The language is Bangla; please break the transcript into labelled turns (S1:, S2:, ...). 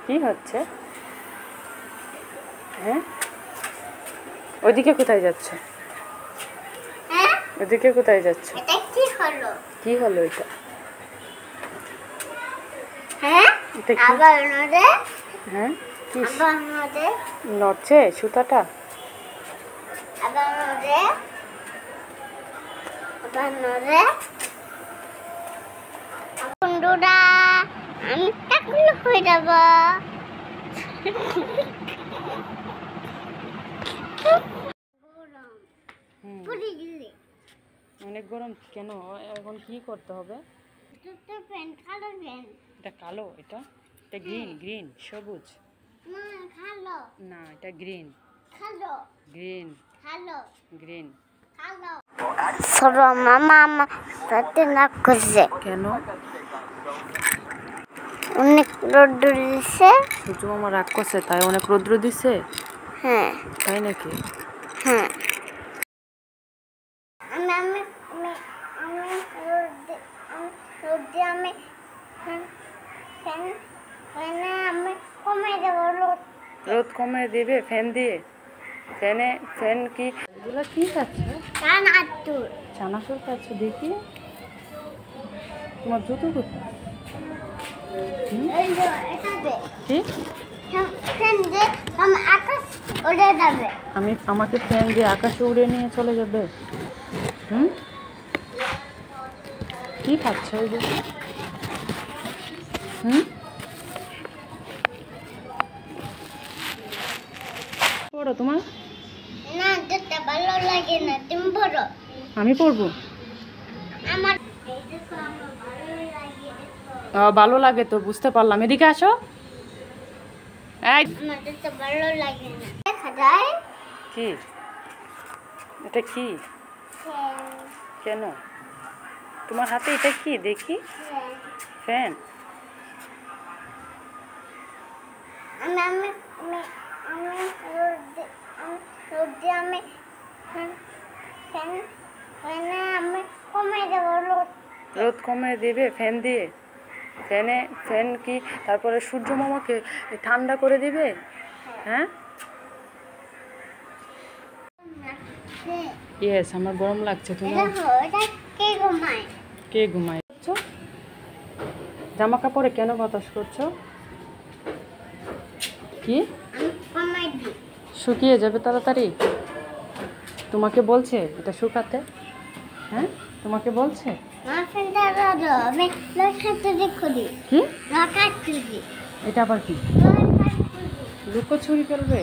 S1: কি হচ্ছে? হ্যাঁ, ওইদিকে কোথায় যাচ্ছে? ওইদিকে কোথায় যাচ্ছে?
S2: এটা কি হলো?
S1: কি হলো এটা?
S2: হ্যাঁ,
S1: এটা কি?
S2: আবার নড়ে।
S1: হ্যাঁ, কি
S2: আবার নড়ে।
S1: নড়ছে সুতাটা?
S2: আবার নড়ে। আবার নড়ে। বন্ধুরা, আমি টাকলু হয়ে যাব। পুরি দিলে
S1: অনেক গরম কেন? এখন কি করতে হবে?
S2: দুটো পেন, কালো পেন।
S1: এটা কালো, এটা এটা গ্রিন, গ্রিন সবুজ
S2: না, কালো।
S1: না, এটা গ্রিন,
S2: কালো।
S1: গ্রিন,
S2: কালো।
S1: গ্রিন।
S2: কালো। সরো মামা আমার সাথে নাক করছে।
S1: কেন?
S2: অনেক রোদ্র দিছে।
S1: সূর্য মামা রাগ করছে তাই অনেক রৌদ্র দিছে?
S2: হ্যাঁ।
S1: তাই নাকি?
S2: হ্যাঁ। আমি আমি আমি আমি রোদে আমি ফ্যান ফ্যানে আমি কমে দেবো রোদ।
S1: রোদ কমে দিবে ফ্যান দিয়ে? ফ্যান কি এগুলো কি খাচ্ছে?
S2: কান আতুর
S1: চানাচুর খাচ্ছে দেখি। তোমার জুতো কোথায়?
S2: এই যে এটা দে
S1: কি
S2: ফ্যান দে আমি আকাশ উড়ে যাবে।
S1: আমাকে ফ্যান দিয়ে আকাশে উড়ে নিয়ে চলে যাবে? কি খাচ্ছে ওই যে? পড়ো তোমার?
S2: না, যেটা ভালো লাগে না তুমি পড়ো।
S1: আমি পড়বো?
S2: আমার
S1: ভালো লাগে তো, বুঝতে পারলাম। এদিকে আসো। এই
S2: আমার যেটা ভালো লাগে না দেখা যায়।
S1: কি এটা? কি কেন? তোমার হাতে এটা কি দেখি? ফ্যান?
S2: আমি আমি আমি আমি রোদে আমি ফ্যান ফ্যানে আমি কমে দেবো রোদ।
S1: রোদ কমে দিবে ফ্যান দিয়ে? ফ্যান কি তারপরে সূর্য মামাকে ঠান্ডা করে দিবে? হ্যাঁ, ইয়েস, আমার গরম লাগছে। তুমি
S2: এটা কে ঘুমায়?
S1: কে ঘুমায়? জামা কাপড়ে কেন বাতাস করছো? কি
S2: আমি কমাই দিই।
S1: শুকিয়ে যাবে তাড়াতাড়ি? তোমাকে বলছে এটা শুকাতে? হ্যাঁ, তোমাকে বলছে?
S2: আমার ফ্যানটা রোদো আমি লকাতে দেখো দি।
S1: কি
S2: লকাতে দি।
S1: এটা আবার কি? লুকোচুরি খেলবে?